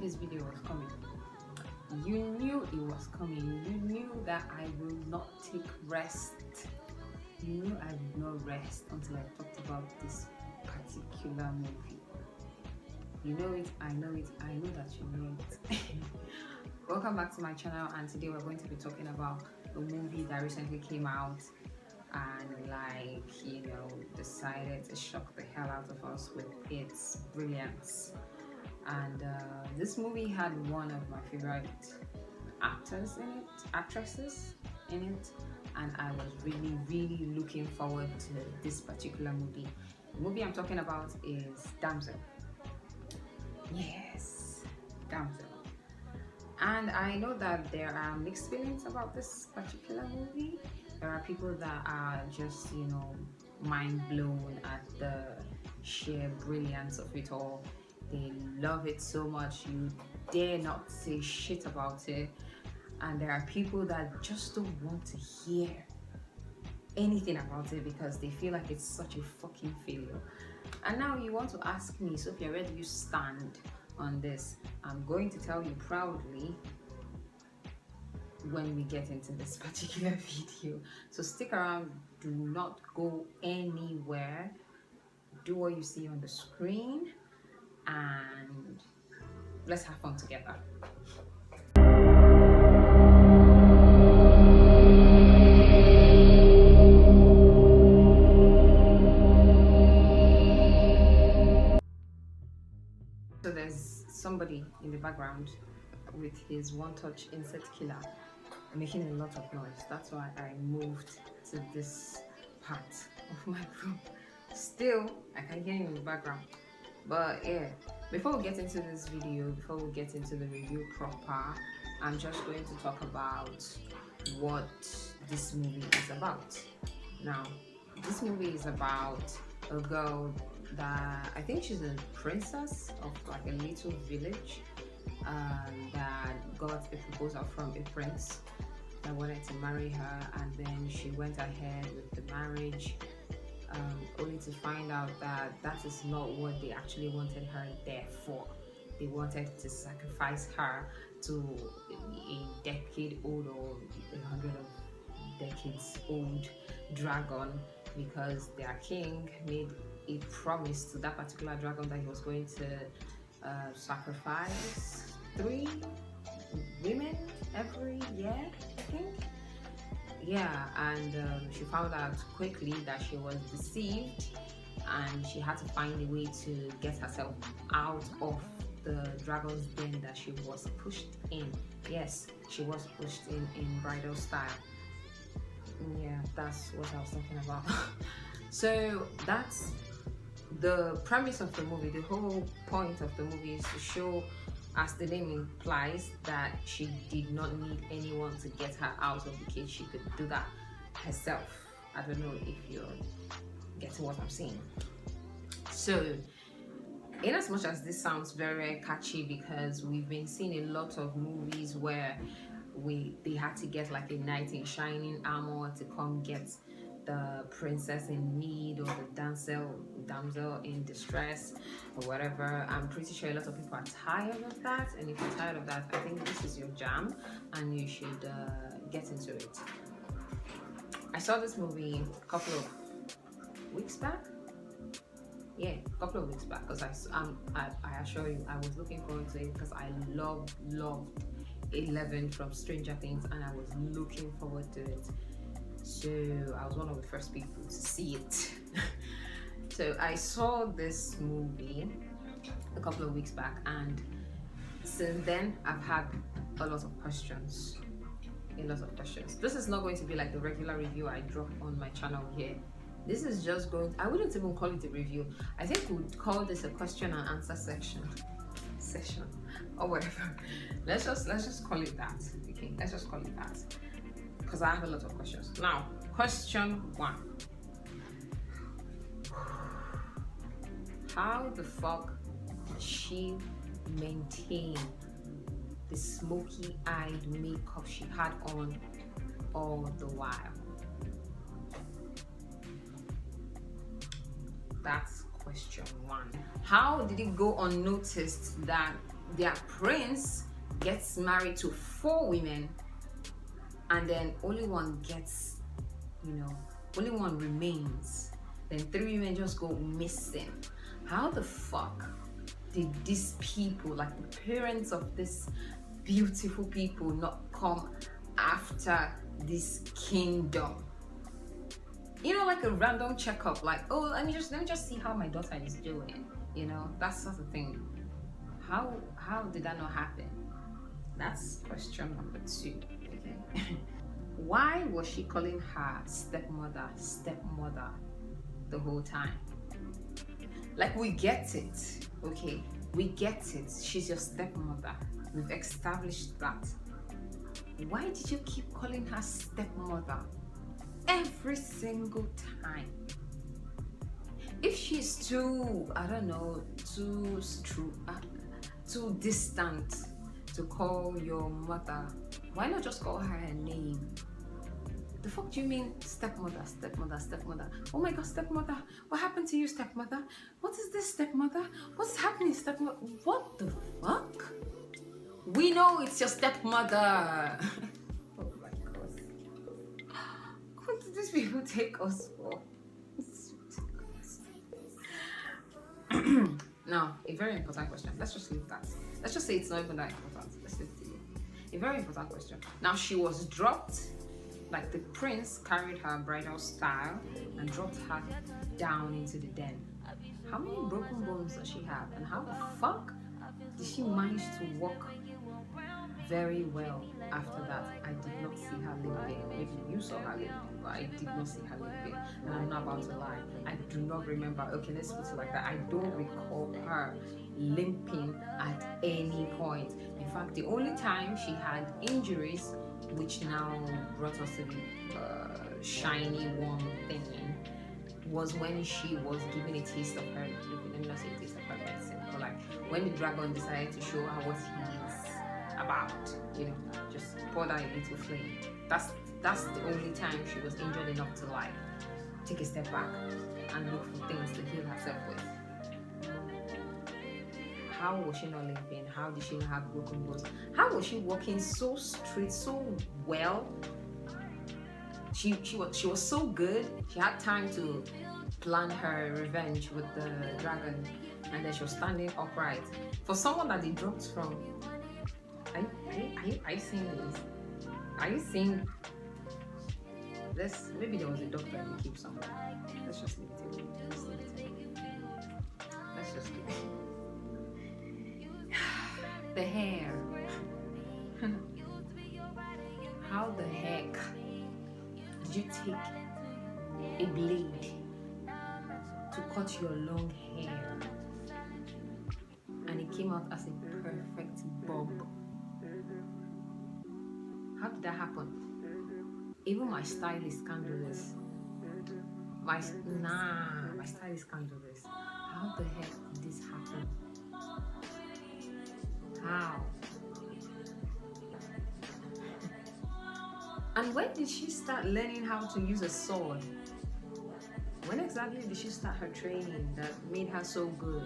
this video was coming. You knew it was coming. You knew that I will not take rest. You knew I would not rest until I talked about this particular movie. You know it, I know it, I know that you know it. Welcome back to my channel, and today we're going to be talking about a movie that recently came out and decided to shock the hell out of us with its brilliance. And this movie had one of my favorite actresses in it, and I was really looking forward to this particular movie. The movie I'm talking about is Damsel. Yes, Damsel. And I know that there are mixed feelings about this particular movie. There are people that are just, mind blown at the sheer brilliance of it all. They love it so much, you dare not say shit about it. And there are people that just don't want to hear anything about it because they feel like it's such a fucking failure. And now you want to ask me, Sophie, where do you stand on this? I'm going to tell you proudly when we get into this particular video. So stick around, do not go anywhere. Do what you see on the screen and let's have fun together. So there's somebody in the background with his one-touch insect killer making a lot of noise. That's why I moved to this part of my room. Still, I can hear him in the background. But yeah, before we get into this video, before we get into the review proper, I'm just going to talk about what this movie is about. Now, this movie is about a girl that I think she's a princess of like a little village that got a proposal from a prince that wanted to marry her, and then she went ahead with the marriage, only to find out that that is not what they actually wanted her there for. They wanted to sacrifice her to a decade-old or 100 decades old dragon, because their king made a promise to that particular dragon that he was going to sacrifice 3 women every year, I think. Yeah, and she found out quickly that she was deceived, and she had to find a way to get herself out of the dragon's den that she was pushed in. Yes, she was pushed in bridal style. Yeah, that's what I was talking about. So that's the premise of the movie. The whole point of the movie is to show, as the name implies, that she did not need anyone to get her out of the cage. She could do that herself. I don't know if you're getting what I'm saying. So, in as much as this sounds very catchy, because we've been seeing a lot of movies where they had to get like a knight in shining armor to come get the princess in need, or the damsel in distress, or whatever. I'm pretty sure a lot of people are tired of that, and if you're tired of that, I think this is your jam and you should get into it. I saw this movie a couple of weeks back. Yeah, a couple of weeks back, because I assure you, I was looking forward to it because I loved 11 from Stranger Things, and I was looking forward to it. So I was one of the first people to see it. So I saw this movie a couple of weeks back, and since then I've had a lot of questions. This is not going to be like the regular review I drop on my channel here. This is just I wouldn't even call it a review. I think we would call this a question and answer session or whatever. Let's just call it that. Okay, let's just call it that, because I have a lot of questions. Now, question 1. How the fuck did she maintain the smoky-eyed makeup she had on all the while? That's question 1. How did it go unnoticed that their prince gets married to 4 women, and then only one gets, only one remains. Then 3 women just go missing. How the fuck did these people, like the parents of these beautiful people, not come after this kingdom? Like a random checkup, like, oh, let me just see how my daughter is doing. That sort of thing. How did that not happen? That's question number 2. Okay. Why was she calling her stepmother the whole time? Like, we get it, okay? We get it. She's your stepmother. We've established that. Why did you keep calling her stepmother every single time? If she's too, I don't know, too distant to call your mother, why not just call her name? The fuck do you mean stepmother? Oh my god, stepmother. What happened to you, stepmother? What is this, stepmother? What's happening, stepmother? What the fuck? We know it's your stepmother. Oh my god. What do these people take us for? Now, a very important question. Let's just leave that. Let's just say it's not even that important. Let's leave it. A very important question. Now, she was dropped. Like, the prince carried her bridal style and dropped her down into the den. How many broken bones does she have? And how the fuck did she manage to walk very well after that? I did not see her limping. Maybe you saw her limping, but I did not see her limping. And I'm not about to lie. I do not remember. Okay, let's put it like that. I don't recall her limping at any point. In fact, the only time she had injuries, which now brought us to the shiny, warm thingy, was when she was given a taste of her, let me not say a taste of her medicine, but like when the dragon decided to show her what he is about, just pour that a little flame. That's the only time she was injured enough to like take a step back and look for things to heal herself with. How was she not limping? How did she not have broken bones? How was she walking so straight, so well? She was so good. She had time to plan her revenge with the dragon, and then she was standing upright. For someone that they dropped from, are you seeing this? Are you seeing this? Maybe there was a doctor in the keep somewhere. Let's just leave it alone. Let's just leave it. The hair. How the heck did you take a blade to cut your long hair and it came out as a perfect bob? How did that happen? Even my stylist can't do this. My stylist can't do this. How the heck did this happen? How? And when did she start learning how to use a sword? When exactly did she start her training that made her so good?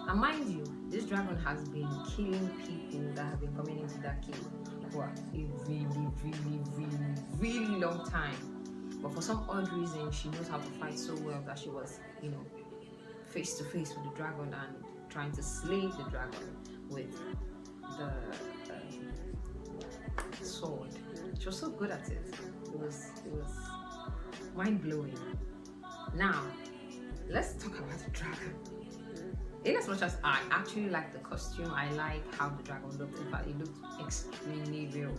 And mind you, this dragon has been killing people that have been coming into that cave for a really long time. But for some odd reason, she knows how to fight so well that she was, face to face with the dragon and trying to slay the dragon with the sword. She was so good at it. It was mind-blowing. Now, let's talk about the dragon. In as much as I actually like the costume, I like how the dragon looked. In fact, it looked extremely real.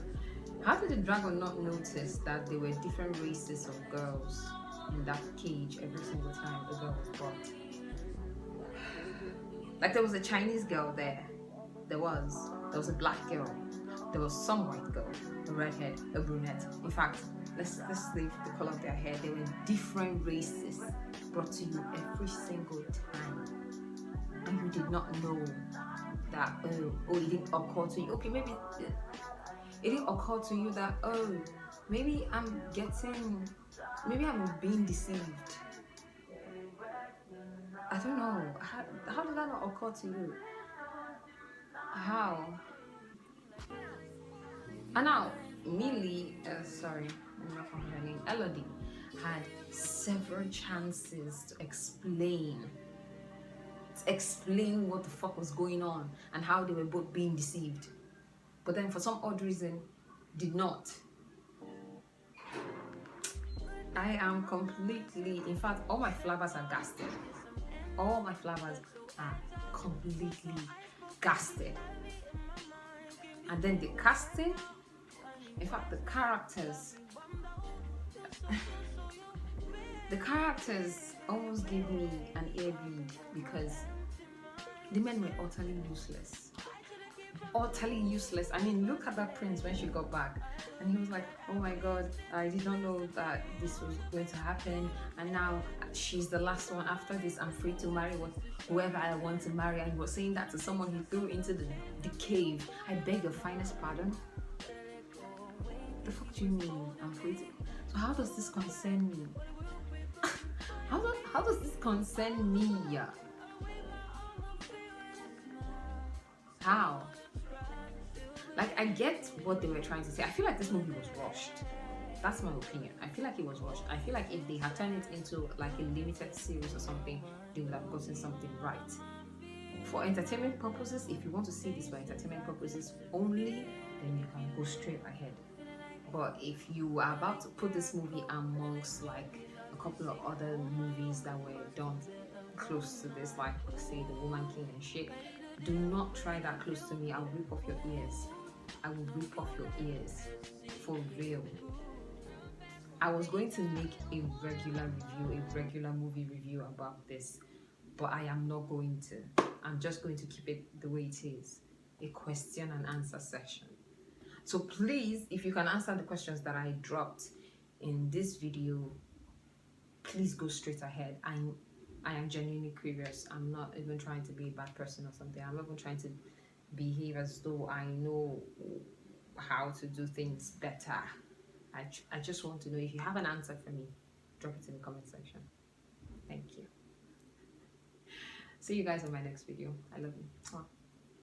How did the dragon not notice that there were different races of girls in that cage every single time the girl was brought? Like, there was a Chinese girl there. There was a black girl. There was some white girl, a redhead, a brunette. In fact, let's leave the color of their hair. They were different races brought to you every single time. And you did not know that, it didn't occur to you. Okay, maybe it didn't occur to you that, maybe I'm being deceived. I don't know. How did that not occur to you? How? And now, Millie, sorry, I'm not from her name, Elodie, had several chances to explain what the fuck was going on and how they were both being deceived. But then for some odd reason, did not. I am completely, in fact, all my flavors are gasted. All my flavors are completely gasted. And then the casting, in fact, the characters almost gave me an ear bleed because the men were utterly useless. Utterly useless. I mean, look at that prince when she got back, and he was like, oh my god, I did not know that this was going to happen, and now she's the last one. After this, I'm free to marry whoever I want to marry. And he was saying that to someone he threw into the cave. I beg your finest pardon. The fuck do you mean I'm free to? So how does this concern me? how does this concern me? How? Like, I get what they were trying to say. I feel like this movie was rushed. That's my opinion. I feel like it was rushed. I feel like if they had turned it into like a limited series or something, they would have gotten something right. For entertainment purposes, if you want to see this for entertainment purposes only, then you can go straight ahead. But if you are about to put this movie amongst like a couple of other movies that were done close to this, like say The Woman King and shit, do not try that close to me. I'll rip off your ears. I will rip off your ears. For real. I was going to make a regular movie review about this, but I am not going to. I'm just going to keep it the way it is. A question and answer session. So please, if you can answer the questions that I dropped in this video, please go straight ahead. I am genuinely curious. I'm not even trying to be a bad person or something. I'm not even trying to behave as though I know how to do things better. I just want to know. If you have an answer for me, drop it in the comment section. Thank you. See you guys on my next video. I love you.